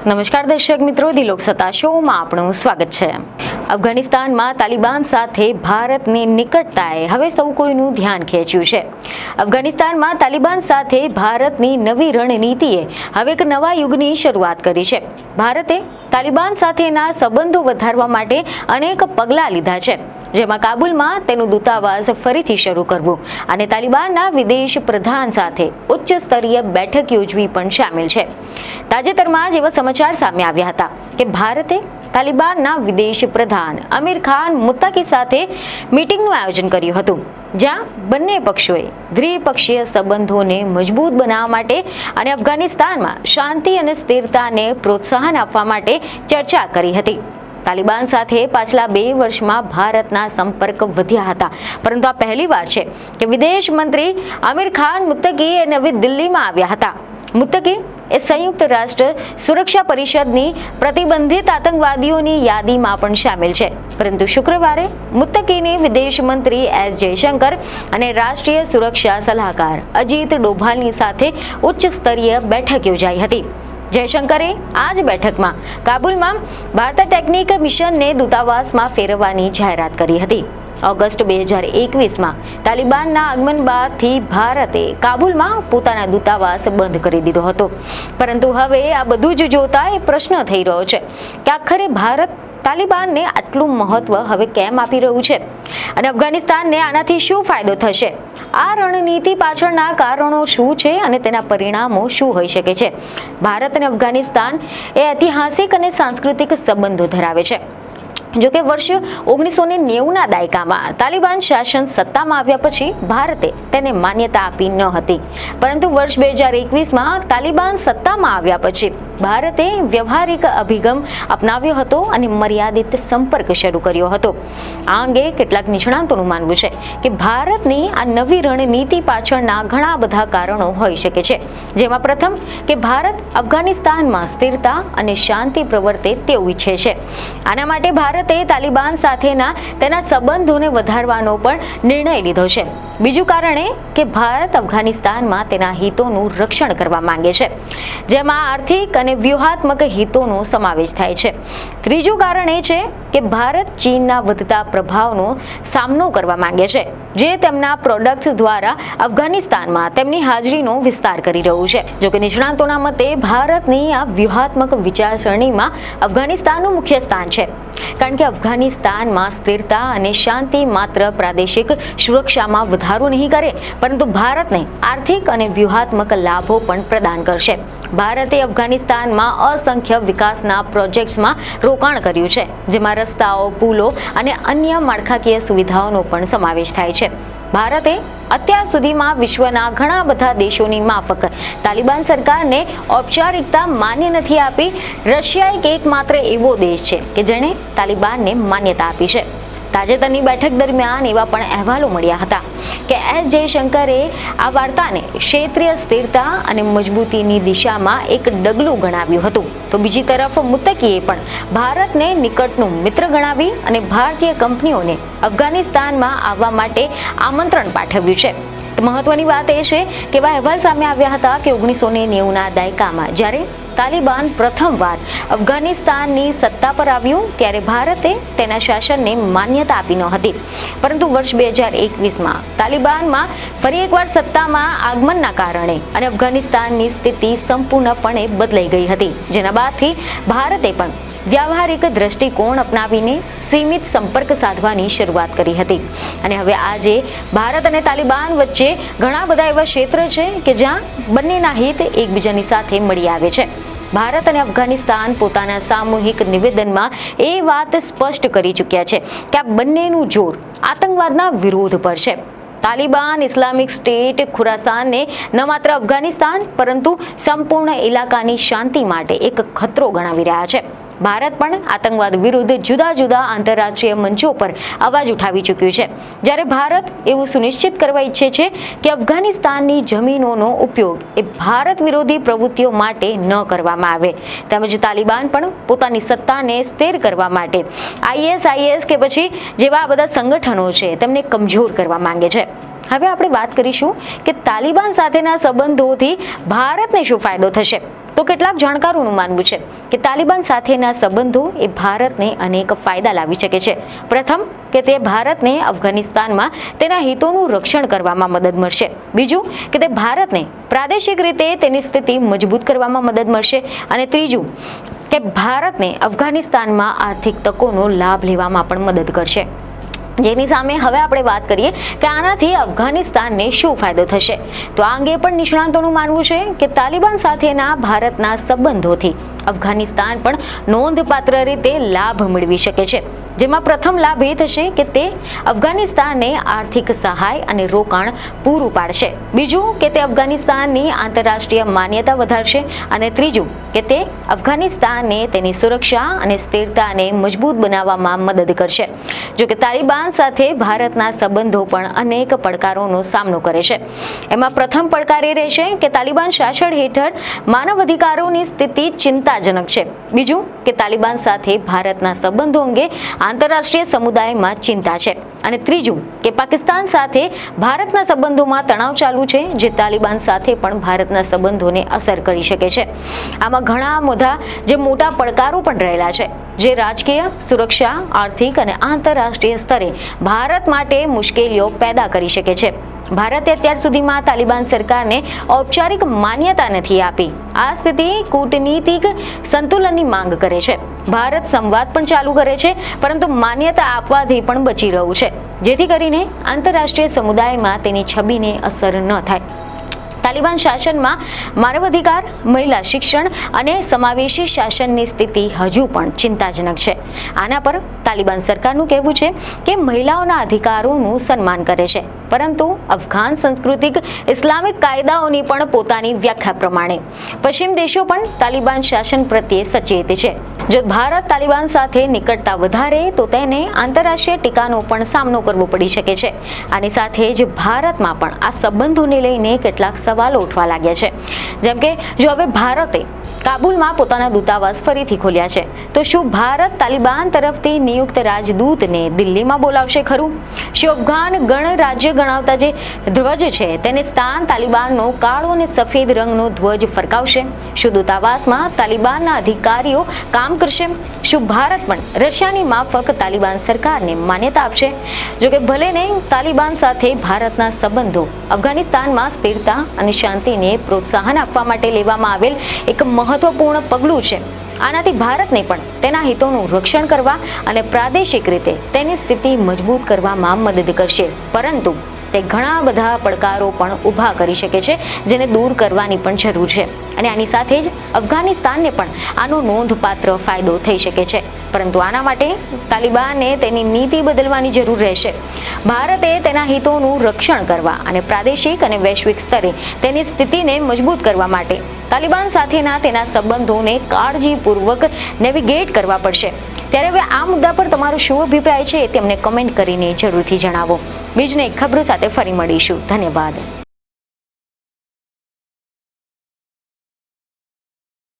નમસ્કાર દર્શક મિત્રો, ધી લોકસત્તા શોમાં આપનું સ્વાગત છે। અફઘાનિસ્તાનમાં તાલિબાન સાથે ભારતની નિકટતાએ હવે સૌ કોઈનું ધ્યાન ખેંચ્યું છે। અફઘાનિસ્તાનમાં તાલિબાન સાથે ભારતની નવી રણનીતિએ હવે એક નવા યુગની શરૂઆત કરી છે। ભારતે તાલિબાન સાથેના સંબંધો વધારવા માટે અનેક પગલાં લીધા છે, જેમાં કાબુલમાં તેનું દૂતાવાસ ફરીથી શરૂ કરવું અને તાલિબાનના વિદેશ પ્રધાન સાથે ઉચ્ચ સ્તરીય બેઠક યોજવી પણ શામેલ છે। તાજેતરમાં જ એવા સમાચાર સામે આવ્યા હતા કે ભારતે તાલિબાનના વિદેશ પ્રધાન અમીર ખાન મુત્તાકી સાથે મીટિંગનું આયોજન કર્યું હતું, જ્યાં બંને પક્ષોએ દ્વિપક્ષીય સંબંધોને મજબૂત બનાવવા માટે અને અફઘાનિસ્તાનમાં શાંતિ અને સ્થિરતાને પ્રોત્સાહન આપવા માટે ચર્ચા કરી હતી। તાલિબાન સાથે પાછલા 2 વર્ષમાં ભારતના સંપર્ક વધ્યા હતા, પરંતુ આ પહેલીવાર છે કે વિદેશ મંત્રી અમીર ખાન મુત્તાકી નવી દિલ્હીમાં આવ્યા હતા। મુત્તાકી એ સંયુક્ત રાષ્ટ્ર સુરક્ષા પરિષદની પ્રતિબંધિત આતંકવાદીઓની યાદીમાં પણ શામેલ છે, પરંતુ શુક્રવારે મુત્તાકીની વિદેશ મંત્રી એસ જયશંકર અને રાષ્ટ્રીય સુરક્ષા સલાહકાર અજીત ડોભાલની સાથે ઉચ્ચ સ્તરીય બેઠક યોજાઈ હતી। જયશંકરે આ જ બેઠકમાં કાબુલમાં ભારત ટેકનિક મિશનને દૂતાવાસમાં ફેરવવાની જાહેરાત કરી હતી। ઓગસ્ટ 2021માં તાલિબાનના આગમન બાદથી ભારતે કાબુલમાં પોતાના દૂતાવાસ બંધ કરી દીધો હતો, પરંતુ હવે આ બધું જ જોતા એ પ્રશ્ન થઈ રહ્યો છે કે આખરે ભારત તાલિબાનને આટલું મહત્વ હવે કેમ આપી રહ્યું છે અને અફઘાનિસ્તાનને આનાથી શું ફાયદો થશે? આ રણનીતિ પાછળના કારણો શું છે અને તેના પરિણામો શું હોઈ શકે છે? ભારત અને અફઘાનિસ્તાન એ ઐતિહાસિક અને સાંસ્કૃતિક સંબંધો ધરાવે છે। જોકે વર્ષ 1990ના દાયકામાં તાલિબાન શાસન સત્તામાં આવ્યા પછી ભારતે તેને માન્યતા આપી ન હતી, પરંતુ વર્ષ 2021માં તાલિબાન સત્તામાં આવ્યા પછી ભારતે વ્યવહારિક અભિગમ અપનાવ્યો હતો અને મર્યાદિત સંપર્ક શરૂ કર્યો હતો। આ અંગે કેટલાક નિષ્ણાતોનું માનવું છે કે ભારતની આ નવી રણનીતિ પાછળના ઘણા બધા કારણો હોઈ શકે છે, જેમાં પ્રથમ કે ભારત અફઘાનિસ્તાનમાં સ્થિરતા અને શાંતિ પ્રવર્તે તેવું ઈચ્છે છે। આના માટે ભારતે તાલિબાન સાથેના તેના સંબંધોને વધારવાનો પણ નિર્ણય લીધો છે। બીજું કારણ એ કે ભારત અફઘાનિસ્તાનમાં તેના હિતોનું રક્ષણ કરવા માંગે છે, જેમાં આર્થિક અને વ્યૂહાત્મક હિતોનો સમાવેશ થાય છે। ત્રીજું કારણ એ છે કે ભારત ચીનના વધતા પ્રભાવનો સામનો કરવા માંગે છે, જે તેમના પ્રોડક્ટ્સ દ્વારા અફઘાનિસ્તાનમાં તેમની હાજરીનો વિસ્તાર કરી રહ્યું છે। જોકે નિષ્ણાતોના મતે ભારતની આ વ્યૂહાત્મક વિચારસરણીમાં અફઘાનિસ્તાનનું મુખ્ય સ્થાન છે, કારણ કે અફઘાનિસ્તાનમાં સ્થિરતા અને શાંતિ માત્ર પ્રાદેશિક સુરક્ષામાં વધારો નહીં કરે, પરંતુ ભારતને આર્થિક અને વ્યૂહાત્મક લાભો પણ પ્રદાન કરશે। ભારતે અફઘાનિસ્તાનમાં અસંખ્ય વિકાસના પ્રોજેક્ટ્સમાં રોકાણ કર્યું છે, જેમાં રસ્તાઓ, પુલો અને અન્ય માળખાકીય સુવિધાઓનો પણ સમાવેશ થાય છે। ભારતે અત્યાર સુધીમાં વિશ્વના ઘણા બધા દેશોની માફક તાલિબાન સરકારને ઔપચારિકતા માન્ય નથી આપી। રશિયા એકમાત્ર એવો દેશ છે કે જેણે તાલિબાનને માન્યતા આપી છે। તાજેતરની બેઠક દરમિયાન એવા પણ અહેવાલો મળ્યા હતા કે એસ જયશંકરે આ વાર્તાને ક્ષેત્રીય સ્થિરતા અને મજબૂતીની દિશામાં એક ડગલું ગણાવ્યું હતું, તો બીજી તરફ મુત્તાકીએ પણ ભારતને નિકટનું મિત્ર ગણાવી અને ભારતીય કંપનીઓને અફઘાનિસ્તાનમાં આવવા માટે આમંત્રણ પાઠવ્યું છે। મહત્વની વાત એ છે કે એવા અહેવાલ સામે આવ્યા હતા કે 1990ના દાયકામાં જ્યારે તાલિબાન પ્રથમવાર અફઘાનિસ્તાનની સત્તા પર આવ્યું ત્યારે ભારતે તેના શાસનને માન્યતા આપી ન હતી, પરંતુ વર્ષ 2021માં તાલિબાનમાં ફરી એકવાર સત્તામાં આગમનના કારણે અને અફઘાનિસ્તાનની સ્થિતિ સંપૂર્ણપણે બદલાઈ ગઈ હતી, જેના બાદથી ભારતે પણ વ્યવહારિક દ્રષ્ટિકોણ અપનાવીને સીમિત સંપર્ક સાધવાની શરૂઆત કરી હતી। અને હવે આજે ભારત અને તાલિબાન વચ્ચે ઘણા બધા એવા ક્ષેત્ર છે કે જ્યાં બંનેના હિત એકબીજાની સાથે મળી આવે છે। ભારત અને અફઘાનિસ્તાન પોતાના સામૂહિક નિવેદનમાં એ વાત સ્પષ્ટ કરી ચૂક્યા છે કે આ બંનેનું જોર આતંકવાદના વિરોધ પર છે। તાલિબાન ઇસ્લામિક સ્ટેટ ખુરાસાનને ન માત્ર અફઘાનિસ્તાન પરંતુ સંપૂર્ણ ઇલાકાની શાંતિ માટે એક ખતરો ગણાવી રહ્યા છે। ભારત પણ આતંકવાદ વિરુદ્ધ જુદા જુદા આંતરરાષ્ટ્રીય મંચો પર અવાજ ઉઠાવી ચૂક્યું છે, જ્યારે ભારત એવું સુનિશ્ચિત કરવા ઈચ્છે છે કે અફઘાનિસ્તાનની જમીનોનો ઉપયોગ એ ભારત વિરોધી પ્રવૃત્તિઓ માટે ન કરવામાં આવે, તેમજ તાલિબાન પણ પોતાની સત્તાને સ્થિર કરવા માટે ISIS કે પછી જેવા બધા સંગઠનો છે તેમને કમજોર કરવા માંગે છે। હવે આપણે વાત કરીશું કે તાલિબાન સાથેના સંબંધોથી ભારતને શું ફાયદો થશે. તો કેટલાક જાણકારોનું માનવું છે કે તાલિબાન સાથેના સંબંધો એ ભારતને અનેક ફાયદા લાવી શકે છે. પ્રથમ કે તે ભારતને અફઘાનિસ્તાનમાં તેના હિતોનું રક્ષણ કરવામાં મદદ મળશે. બીજું કે તે ભારતને પ્રાદેશિક રીતે તેની સ્થિતિ મજબૂત કરવામાં મદદ મળશે. અને ત્રીજું કે ભારતને અફઘાનિસ્તાનમાં આર્થિક તકોનો લાભ લેવામાં પણ મદદ કરશે. જેની સામે હવે આપણે વાત કરીએ કે આનાથી અફઘાનિસ્તાનને શું ફાયદો થશે. તો આ અંગે પણ નિષ્ણાંતોનું માનવું છે કે તાલિબાન સાથેના ભારતના સંબંધોથી અફઘાનિસ્તાન પણ નોંધપાત્ર રીતે લાભ મેળવી શકે છે. જેમાં પ્રથમ લાભ એ થશે કે તે અફઘાનિસ્તાનને આર્થિક સહાય અને રોકાણ પૂરું પાડશે. બીજું કે તે અફઘાનિસ્તાનની આંતરરાષ્ટ્રીય માન્યતા વધારશે. અને ત્રીજું કે તે અફઘાનિસ્તાનને તેની સુરક્ષા અને સ્થિરતાને મજબૂત બનાવવામાં મદદ કરશે. જો કે તાલિબાન સાથે ભારતના સંબંધો પણ અનેક પડકારોનો સામનો કરે છે. એમાં પ્રથમ પડકાર એ રહેશે કે તાલિબાન શાસન હેઠળ માનવ અધિકારોની સ્થિતિ ચિંતાજનક છે. બીજું કે તાલિબાન સાથે ભારતના સંબંધો અંગે આંતરરાષ્ટ્રીય સમુદાયમાં ચિંતા છે. અને ત્રીજું કે પાકિસ્તાન સાથે ભારતના સંબંધોમાં તણાવ ચાલુ છે, જે તાલિબાન સાથે પણ ભારતના સંબંધોને અસર કરી શકે છે. આમાં ઘણા મોટા પડકારો પણ રહેલા છે, જે રાજકીય, સુરક્ષા, આર્થિક અને આંતરરાષ્ટ્રીય સ્તરે ભારત માટે મુશ્કેલીઓ પેદા કરી શકે છે. ભારતે અત્યાર સુધીમાં તાલિબાન સરકારને ઔપચારિક માન્યતા નથી આપી. આ સ્થિતિ કૂટનીતિક સંતુલનની માંગ કરે છે. ભારત સંવાદ પણ ચાલુ કરે છે, પરંતુ માન્યતા આપવાથી પણ બચી રહ્યું છે, જેથી કરીને આંતરરાષ્ટ્રીય સમુદાયમાં તેની છબીને અસર ન થાય. તાલિબાન શાસનમાં માનવ અધિકાર, મહિલા શિક્ષણ અને સમાવેશી શાસનની સ્થિતિ હજુ પણ ચિંતાજનક છે. આના પર તાલિબાન સરકારનું કહેવું છે કે મહિલાઓના અધિકારોનું સન્માન કરે છે, પરંતુ અફઘાન સાંસ્કૃતિક ઇસ્લામિક કાયદાઓની પણ પોતાની વ્યાખ્યા પ્રમાણે પશ્ચિમ દેશો પણ તાલિબાન શાસન પ્રત્યે સચેત છે. જો ભારત તાલિબાન સાથે નિકટતા વધારે તો તેને આંતરરાષ્ટ્રીય ટીકાનો પણ સામનો કરવો પડી શકે છે. આની સાથે જ ભારતમાં પણ આ સંબંધોને લઈને કેટલાક સવાલો ઉઠવા લાગ્યા છે. જેમ કે જો હવે ભારતે કાબુલમાં પોતાના દૂતાવાસ ફરીથી ખોલ્યા છે, તો શું ભારત તાલિબાન તરફથી નિયુક્ત રાજદૂતને દિલ્હીમાં બોલાવશે ખરું? શું અફઘાન ગણરાજ્ય ગણાવતા જે ધ્વજ છે તેને સ્થાન તાલિબાનનો કાળો અને સફેદ રંગનો ધ્વજ ફરકાવશે? શું દૂતાવાસમાં તાલિબાનના અધિકારીઓ કામ કરશે? શું ભારત પણ રશિયાની માફક તાલિબાન સરકારને માન્યતા આપશે? જો કે ભલે ને તાલિબાન સાથે ભારતના સંબંધો અફઘાનિસ્તાનમાં સ્થિરતા અને શાંતિને પ્રોત્સાહન આપવા માટે લેવામાં આવેલ એક મહત્વપૂર્ણ પગલું છે. આનાથી ભારતને પણ તેના હિતોનું રક્ષણ કરવા અને પ્રાદેશિક રીતે તેની સ્થિતિ મજબૂત કરવામાં મદદ કરશે. પરંતુ તે ઘણા બધા પડકારો પણ ઊભા કરી શકે છે, જેને દૂર કરવાની પણ જરૂર છે. અને આની સાથે જ અફઘાનિસ્તાનને પણ આનો નોંધપાત્ર ફાયદો થઈ શકે છે. પરંતુ આના માટે તાલિબાનને તેની નીતિ બદલવાની જરૂર રહેશે. ભારતે તેના હિતોનું રક્ષણ કરવા અને પ્રાદેશિક અને વૈશ્વિક સ્તરે તેની સ્થિતિને મજબૂત કરવા માટે તાલિબાન સાથેના તેના સંબંધોને કાળજીપૂર્વક નેવિગેટ કરવા પડશે. ત્યારે હવે આ મુદ્દા પર તમારો શું અભિપ્રાય છે તે અમને કમેન્ટ કરીને જરૂરથી જણાવો. બીજને ખબરો સાથે ફરી મળીશું. ધન્યવાદ.